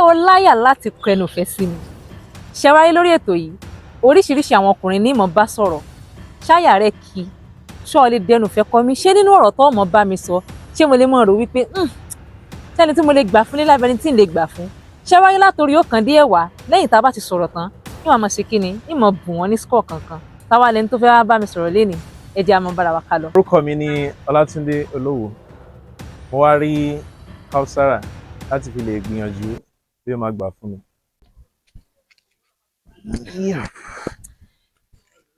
o láyà láti kẹnu ìfẹ́ sí mi? Ṣé wáyé lórí ètò yìí oríṣiríṣi àwọn ọkùnrin ní ìmọ̀ bá sọ̀rọ̀, ṣáyà rẹ̀ kì í ṣọ́ ọ lè dẹnu ìfẹ́ kọ mí, ṣé nínú ọ̀rọ̀ tó ọmọ bá mi sọ ṣé mo lè mọ̀ rò wípé sẹ́ni tí mo lè gbà fún nílábẹ́ ni tí ń lè gbà fún? Ṣé wáyé látòrí ọ̀kan dé ẹ̀wá lẹ́yìn tá a bá ti sọ̀rọ̀ tán ní wàá máa ṣe kí ni ìmọ̀ bù wọ́n ní score kankan táwa lẹni tó fẹ́ wá bá mi sọ̀rọ̀ lénìí ẹ jẹ́ a máa bára wa ká lọ. Orúkọ mi ni Ọlátúndé Olówó. Mo wá rí Kausara láti fi lè gbìyànjú bí ó máa gbà fún mi.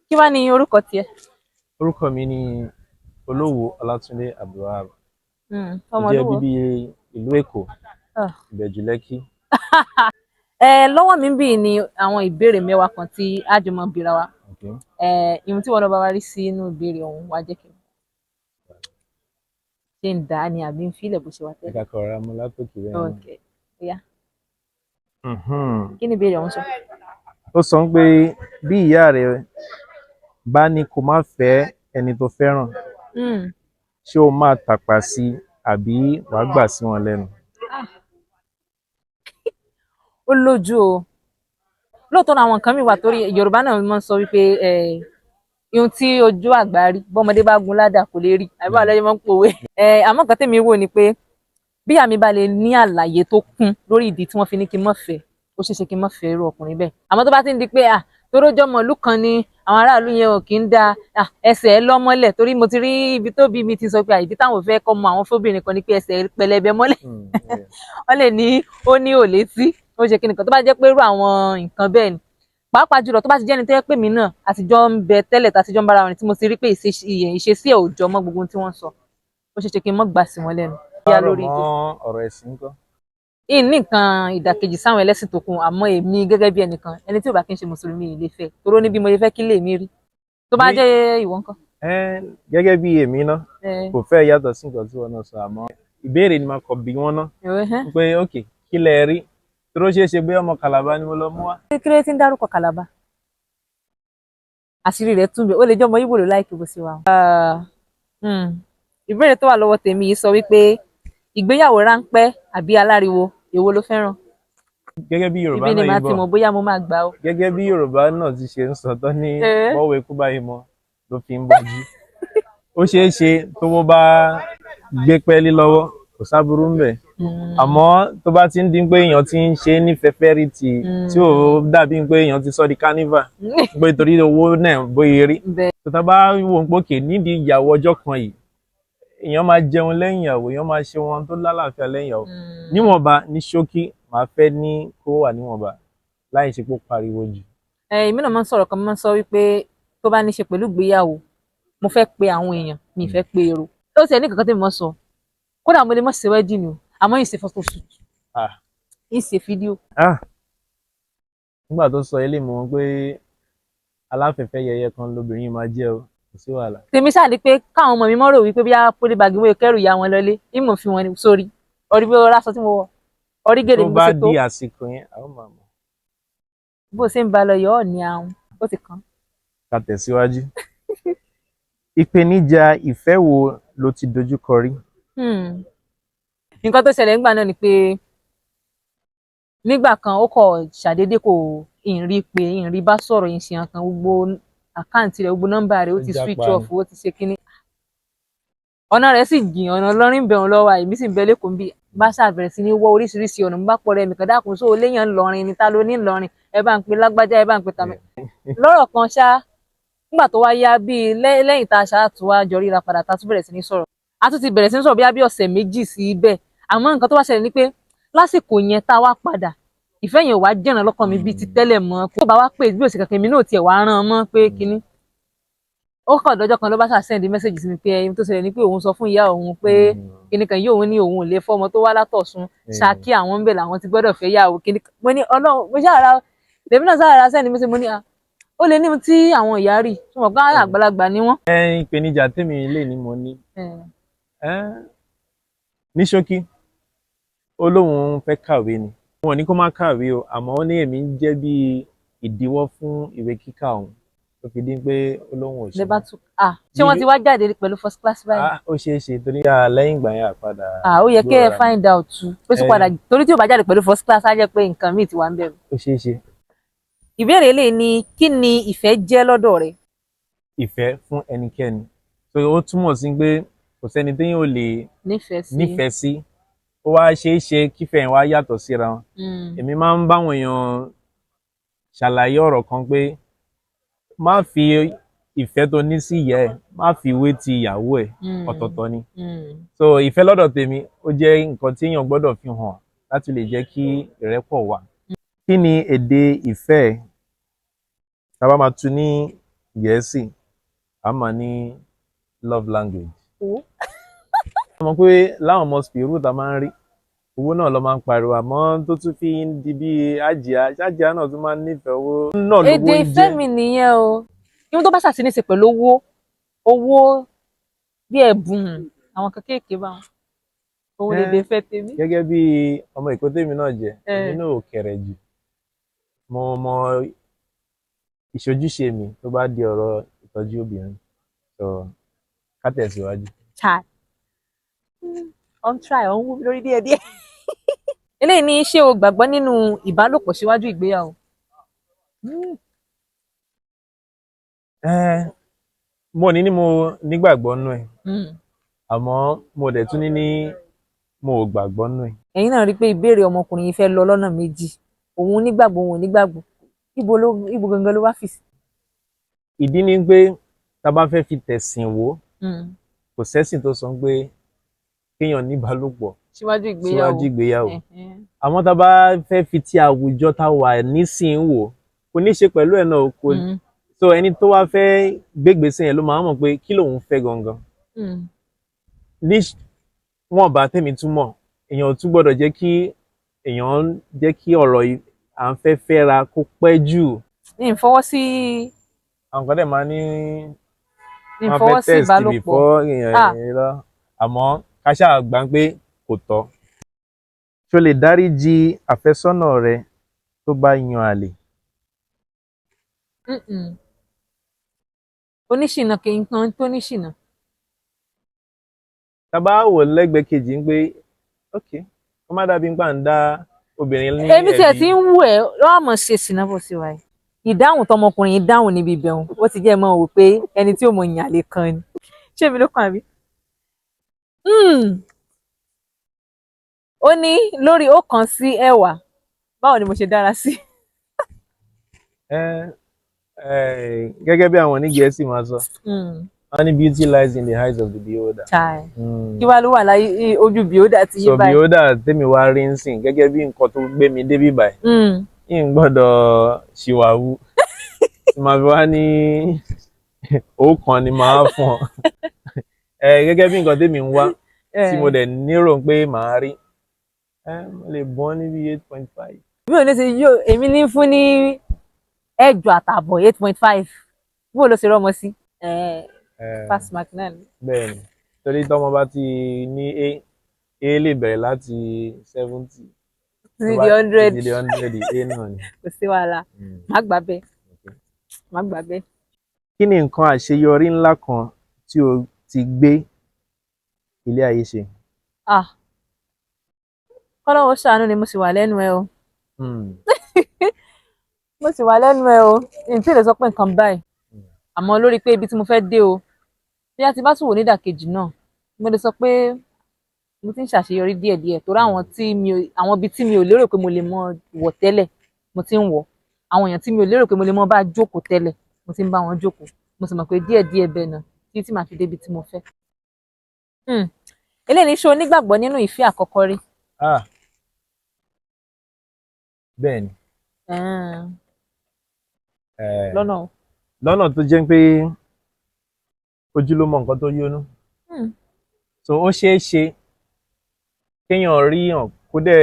Kí wá ní orúkọ tiẹ̀? Orúkọ mi ni Olówó Ọlátúndé Abdulwahab. Ọmọ Mo jẹ́ Olúwo. bíbí ìlú Èkó, Ìbẹ̀jú Lẹ́kì. Lọ́wọ́ mi bí ni àwọn ìbéèrè mẹ́wàá kan tí a jọ mọ́ bíra wa. Ìhun tí wọ́n lọ bá wa rí sí inú ìbéèrè ọ̀hún wá jẹ́ kí ṣe ń dà á ni àbí ń fílẹ̀ bó ṣe wà tẹ́lẹ̀. Ẹ̀ka kọ̀ọ̀rọ̀ amúlátòkè bẹ́ẹ̀ náà. Okay. Ó yá. Kí ni ìbéèrè ọ̀hún sọ? Ó sọ pé bí ìyá rẹ̀ bá ní kó má fẹ́ ẹni tó fẹ́ràn, ṣé o máa tàpá sí àbí wàá gbà sí wọn lẹ́nu? Ó lójú o. Lóòótọ́ ni àwọn nǹkan mi wà torí Yorùbá náà máa ń sọ wípé ihun tí ojú àgbà rí bọ́mọdé bá gun ládàá kò lè rí àbí báwo lẹ́yìn máa ń pòwe. Àmọ́ nǹkan tèmi wò ni pé bí àmì bá lè ní àlàyé tó kún lórí ìdí tí wọ́n fi ní kí n má fẹ́, ó ṣeé ṣe kí n má fẹ́ irú ọkùnrin bẹ́ẹ̀. Àmọ́ tó bá ti ń di pé torójọ́ mọ̀lú kan ni àwọn aráàlú yẹn ò kí ń da ẹsẹ̀ ẹ lọ́mọ́lẹ̀ torí mo ti rí ibi tó bí mi ti sọ pé àìdí táwọn fẹ́ kọ́ mọ àwọn fóbìnrin kan ní pé ẹsẹ̀ pẹlẹbẹ mọ́lẹ̀ wọ́n lè ní ó ní ò létí ó ṣe kí nìkan tó bá jẹ́ pé irú àwọn nǹkan bẹ́ẹ̀ ni pàápàá jùlọ tó bá ti jẹ́ ni tó yẹ pé mi náà àtijọ́ ń bẹ tẹ́lẹ̀ tàtijọ́ ń bára wọn tí mo ti rí pé ìṣesí ẹ̀ ò jọ mọ́ gbogbo tí wọ́n sọ ó ṣe ṣe kí n mọ́ gbà sí wọn lẹ́nu. Ọ̀rọ̀ ẹ̀sìn ńkọ́? Ní nǹkan ìdàkejì sáwọn ẹlẹ́sìn tó kù àmọ́ èmi gẹ́gẹ́ bí ẹnìkan ẹni tí ò bá kí n ṣe mùsùlùmí ilé fẹ́ toró ní bí mo lè fẹ́ kí lè mi rí tó bá jẹ́ ìwọ ńkọ́. Gẹ́gẹ́ bí èmi náà kò fẹ́ yàtọ̀ sí nǹkan tí wọ́n náà sọ àmọ́ ìbéèrè ni màá kọ bí wọ́n náà pé ok kí lẹ rí tó ṣeé ṣe pé ọmọ Kàlàbá ni mo lọ mú wá. kí ló ti ń dárúkọ Kàlàbá àṣírí rẹ̀ tún bẹ ó lè jẹ́ ọmọ Ìgbò ló láìkí bó ṣe wà. Ìbéèrè tó wà lọ́wọ́ tèmi yìí sọ wípé ìgbéyàwó ráńpẹ́ àbí aláriwo èwo ló fẹ́ràn? Gẹ́gẹ́ bí Yorùbá ibi ni náà màá yìí ti mọ̀ bóyá mo máa gbà ó. gẹ́gẹ́ bí Yorùbá náà ti ṣe ń sọ tán ní bọ́wọ́ ikú báyìí mọ́ ló fi ń bọ́jú. Ó ṣeé ṣe tówó bá gbé pẹ́ẹ́lí lọ́wọ́ kò sáburú ń bẹ̀ àmọ́ tó bá ti ń di pé èèyàn ti ń ṣe ní fẹ́fẹ́rìtì tí ò dàbí pé èèyàn ti sọ di carnival pé torí owó náà bóyá rí tó tá bá wò ń pòkè nídìí ìyàwó ọjọ́ kan yìí èèyàn máa jẹun lẹ́yìn ìyàwó èèyàn máa ṣe wọn tó lálàáfíà lẹ́yìn ìyàwó níwọ̀nba ní ṣókí màá fẹ́ ní kó wà níwọ̀nba láì ṣe pé ó pariwo jù. Èmi náà máa ń sọ̀rọ̀ kan máa ń sọ wípé tó bá ní ṣe pẹ̀lú ìgbéyàwó mo fẹ́ pe àwọn èèyàn mi fẹ́ pe èrò ó sì ẹ̀ ní kankan tí mo sọ kódà mo lè mọ̀ ṣe wedding o àmọ́ yìí ṣe photo shoot yìí ṣe fídíò. nígbà tó sọ ilé mọ̀ pé aláfẹ́fẹ́ yẹyẹ kan lobìnrin máa jẹ́ o kò sí wàhálà. Tèmi ṣáà di pé káwọn ọmọ mi mọ́ rò wípé bí a pólí bàgì wọ́n kẹ́rù ìyá wọn lọlé ìmọ̀ fi wọn sórí orí bí ó rásọ tí mo wọ orí gèdè mi tó bá ṣe tó di àsìkò yẹn àwọn máa mọ̀. bó ṣe ń ba lọ yọ ọ́ ní àwọn ó ti kàn. ká tẹ̀síwájú. ìpèníjà ìfẹ́ wo ló ti dojúkọ rí? Nǹkan tó ṣẹlẹ̀ nígbà náà ni pé nígbà kan ó kọ̀ ṣàdédé kò ìrìn pé ìrìn bá sọ̀rọ̀ yìí ṣe nǹkan gbogbo àkáǹtì rẹ̀ gbogbo nọ́mbà rẹ̀ ó ti switch off ó ti ṣe kínní. Ọ̀nà rẹ̀ sì jìn ọ̀nà lọ́rin bẹ̀rùn lọ́wọ́ èmi sì ń bẹ lẹ́kọ̀ọ́ bí bá ṣàbẹ̀rẹ̀ sí ní wọ́ oríṣiríṣi ọ̀nà bá pọ̀ rẹ̀ mi kàn dákun sóò léyàn ńlọrin ni ta ló ní ńlọrin ẹ bá ń pe lágbájá ẹ bá ń pe tàmí. Lọ́rọ̀ kan ṣá nígbà tó wá yá bíi lẹ́yìn tá a ṣáà tún wá jọ ríra padà tá a tún bẹ̀rẹ̀ sí ní sọ̀rọ̀ a tún ti bẹ̀rẹ̀ sí ní sọ̀rọ̀ bí ọ̀sẹ̀ méjì sí bẹ́ẹ̀ àmọ́ nǹkan tó wá ṣẹlẹ̀ ni pé lásìkò yẹn tá a wá padà ìfẹ́ yẹn wá jẹ̀ràn lọ́kàn mi bíi ti tẹ́lẹ̀ mọ́ kó bá wá pè bí òsì kankan mi náà tiẹ̀ wá rán mọ́ pé kínní. Ó kàn dọ́jọ́ kan ló bá ṣáà sẹ́ndí mẹ́sẹ̀gì sí mi pé ẹni tó ṣẹlẹ̀ ni pé òun sọ fún ìyá òun pé kíní kan yóò ní òun ò lè fọ́ ọmọ tó wá látọ̀sùn Ṣakí àwọn ń bẹ̀ làwọn ti gbọ́dọ̀ fẹ́ yàwó kíní kan mo ní Ọlọ́run mo ṣáàrà lèmi náà ṣáàrà sẹ́ndí mẹ́sẹ̀gì mo ní ó lè ní tí àwọn ìyá rí tí wọ́n gbá àgbàlagbà ni wọ́n. ìpèníjà tèmi lè ní mo ní ní ṣókí ó lóun fẹ́ kàwé ni wọn ò ní kó má kàwé o àmọ́ ó ní èmi ń jẹ́ bí ìdíwọ́ fún ìwé kíkà òun tó fi dín pé olóhùn ò ṣe. lẹ́bàá tún ṣé wọ́n ti wá jáde pẹ̀lú first class báyìí. ó ṣeé ṣe torí lẹ́yìn ìgbà yẹn àpadà. ó yẹ kí ẹ find out pé sọ padà torí tí ò bá jáde pẹ̀lú first class á jẹ́ pé nǹkan míì ti wà ń bẹ̀rù. ó ṣeé ṣe. ìbéèrè lè ní kí ni ìfẹ́ jẹ́ lọ́dọ̀ rẹ. ìfẹ́ fún ẹnikẹ́ni so ó túmọ̀ sí pé kò sẹ́ni téèyàn ò lè nífẹ̀ẹ́ sí ó wá ṣeé ṣe kífẹ́ yẹn wá yàtọ̀ síra wọn. èmi máa ń báwọn èèyàn ṣàlàyé ọ̀rọ̀ kan pé má fi ìfẹ́ tó ní sí ìyá ẹ̀ má fi wé ti ìyàwó ẹ̀ ọ̀tọ̀ọ̀tọ̀ ni. so ìfẹ́ lọ́dọ̀ tèmi ó jẹ́ nǹkan tí èèyàn gbọ́dọ̀ fi hàn láti lè jẹ́ kí ìrẹ́pọ̀ wà. kí ni èdè ìfẹ́ ẹ̀? tá a bá máa tú ní Gẹ̀ẹ́sì a máa ní love language. mọ̀ pé láwọn ọmọ spirut a máa ń rí owó náà ló máa ń pariwo àmọ́ tó tún fi ń di bí àjíá náà tún máa ń nífẹ̀ẹ́ owó náà lówó ń jẹ́. èdè ìfẹ́ mi nìyẹn o ihun tó bá ṣàṣìní ṣe pẹ̀lú owó bí ẹ̀bùn àwọn kéékèèké bá wọn owó lè dé fẹ́ tèmi. gẹ́gẹ́ bí ọmọ Èkó tèmi náà jẹ́ èmi náà ò kéré jù mo mọ ìṣojúṣe mi tó bá di ọ̀rọ̀ ìtọ́jú obìnrin so ká tẹ̀síwájú. on try on wú lórí díẹ̀díẹ̀. eléyìí ní ṣé o gbàgbọ́ nínú ìbálòpọ̀ síwájú ìgbéyàwó? mo ní mo nígbàgbọ́ nínú ẹ̀ àmọ́ mo dẹ̀ tún ní mo ò gbàgbọ́ nínú ẹ̀. ẹ̀yin náà rí i pé ìbéèrè ọmọkùnrin yìí fẹ́ lọ lọ́nà méjì òun nígbàgbọ́ òun ò nígbàgbọ́ ibo gangan ló wá fì sí. ìdí ni pé tá a bá fẹ́ fi tẹ̀sìn wò kò sẹ́sìn tó sọ pé kéèyàn ní ìbálòpọ̀ síwájú ìgbéyàwó àmọ́ tá a bá fẹ́ fi ti àwùjọ tá a wà nísìnyí wò kò ní í ṣe pẹ̀lú ẹ̀ náà kò so ẹni tó wá fẹ́ gbégbèsè yẹn ló máa mọ̀ pé kí lòun fẹ́ gangan. ní wọn bá tẹ̀mí túmọ̀ èèyàn tún gbọ́dọ̀ jẹ́ kí ọ̀rọ̀ yìí à ń fẹ́ fẹ́ra kó pẹ́ jù. ìfọwọ́ sí. àwọn kan dẹ̀ máa ní ìfọwọ́ sí ìbálòpọ̀ àmọ́ ká ṣáà gbà pé kò tọ́. ṣó lè dáríjì àfẹ́sọ́nà rẹ tó bá yan àlè? oníṣìnà kì í kan tó níṣìnà. tá a bá wò lẹ́gbẹ̀ẹ́ kejì ń pé ok ó má dàbí pà ń dá obìnrin ní ẹ̀bí. èmi tiẹ̀ ti ń wù ẹ́ lọ́wọ́ mọ̀ ṣe sìnà bó ṣe wáyé. ìdáhùn tọmọkùnrin yìí dáhùn níbi ìbẹ̀rùn ó ti jẹ́ mọ́ wò pé ẹni tí ò mọ̀ yàn lè kan ni. ṣé èmi ló kàn àbí? ó ní lórí 1 sí ẹ̀wá báwo ni mo ṣe dára sí. gẹ́gẹ́ bí àwọn onígẹ̀ẹ́sì máa sọ wọ́n ní beauty lies in the eyes of the beholder. kí wàá ló wà láyé ojú beholder ti yé báyìí. so beholder tèmi wá rí ń sìn gẹ́gẹ́ bí nǹkan tó gbé mi débí báyìí yìí ń gbọ́dọ̀ ṣìwàwú tí màá fi wá ní òkan ni màá fún ọ gẹ́gẹ́ bí nǹkan tèmi ń wá tí mo dẹ̀ nírò pé màá rí mo lè bọ́n níbi 8.5. mi ò ní ṣe yóò èmi ní fún ní 8.5 bó ló ṣe rọmọ sí pass mark náà ni. bẹ́ẹ̀ni torí tọmọ bá ti ní a lè bẹ̀rẹ̀ láti 70 ti di 100 ti di 100 a náà ni. kò sí wàhálà má gbà bẹ́ẹ̀. kí ni nǹkan àṣeyọrí ńlá kan tí o ti gbé ilé ayé ṣe? kọ́lọ́wọ́ ṣàánú ni mo sì wà lẹ́nu ẹ o. mo sì wà lẹ́nu ẹ o n tí lè sọ pé nǹkan báyìí àmọ́ lórí pé ibi tí mo fẹ́ dé o bí a ti bá tún wò nídàkejì náà mo lè sọ pé mo ti ń ṣàṣeyọrí díẹ̀díẹ̀ torí àwọn ibi tí mi ò lérò pé mo lè mọ wọ̀ tẹ́lẹ̀ mo ti ń wọ̀ àwọn èèyàn tí mi ò lérò pé mo lè mọ bá jókòó tẹ́lẹ̀ mo ti ń bá wọn jókòó mo sì mọ̀ pé díẹ̀díẹ̀ bẹ́ẹ̀ náà títí màá fi débi tí mo fẹ́. eléyìí ṣó nígbàgbọ́ nínú ìfẹ́ àkọ́kọ́ rí? bẹ́ẹ̀ ni. lọ́nà tó jẹ́ pé ojú ló mọ nǹkan tó yónú. so ó ṣeé ṣe kéèyàn rí hàn kó dẹ̀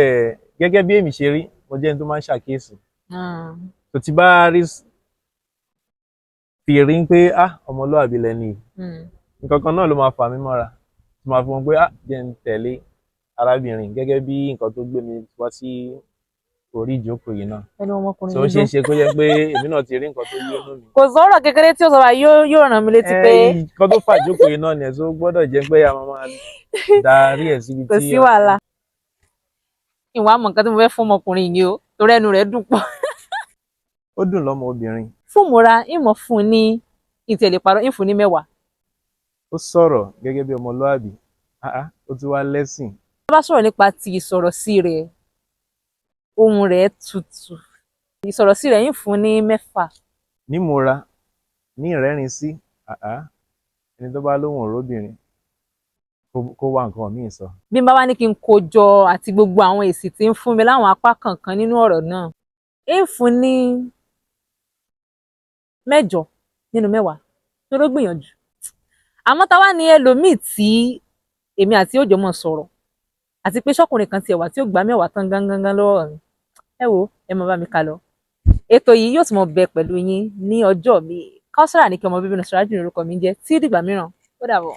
gẹ́gẹ́ bí èmi ṣe rí mo jẹ́ ẹni tó máa ń ṣàkíyèsí. tó ti bá rí fi rí pé ọmọlúwàbí lẹ́ni nǹkan kan náà ló máa fà mí mọ́ra tó máa fi wọn pé jẹ́ ń tẹ̀lé arábìnrin gẹ́gẹ́ bí nǹkan tó gbé mi wá sí orí ìjókòó yìí náà. ẹnu ọmọkùnrin So ó yìí ṣeé dùn. ṣe kó jẹ́ pé èmi náà ti rí nǹkan tó yé nú mi. Kò sọ̀rọ̀ kékeré tí ó sọ wá yóò ràn mí létí pé Nǹkan tó fàjókòó yìí náà ni ẹ̀ tó gbọ́dọ̀ jẹ́ pé a máa darí ẹ̀ síbi kò tí sí wàhálà. Ìwà mọ̀ nǹkan tí mo fẹ́ fún ọmọkùnrin yìí o torí ẹnu rẹ̀ dùn pọ̀. ó dùn lọ́mọ obìnrin. Fún ìmúra ìmọ̀ fún ní ìtẹ̀lé parọ́ ìfún ní 10. Ó sọ̀rọ̀ gẹ́gẹ́ bí ọmọlúàbí. Ó ti wá lẹ́sìn. Tá bá sọ̀rọ̀ nípa ti ìsọ̀rọ̀ sí rẹ̀, ohùn rẹ̀ tutù. Ìsọ̀rọ̀ sí rẹ̀ ìfún ní 6. Nímúra, ní ìrẹ́rìn sí, ẹni tó bá lóhùn òróbìnrin kó wá nǹkan míì sọ. Bí n bá wá ní kí n kó jọ àti gbogbo àwọn èsì tí ń fún mi láwọn apá kankan nínú ọ̀rọ̀ náà, ìfún ní 8 nínú 10 tó ló gbìyànjú. Àmọ́ tá wá ní ẹlòmíì tí èmi àti òjò mọ̀ sọ̀rọ̀ àti pé ṣọ́kùnrin kan tiẹ̀ wà tí ó gbà 10 tán gángan lọ́wọ́ mi. Ẹ wo ẹ mọ bá mi ká lọ. Ètò yìí yóò tún mọ bẹ pẹ̀lú yín ní ọjọ́ mi. Kausara ní kí ọmọ bíbí Nasaraji ní orúkọ mi jẹ́. Tí dìgbà mìíràn ó dàbọ̀.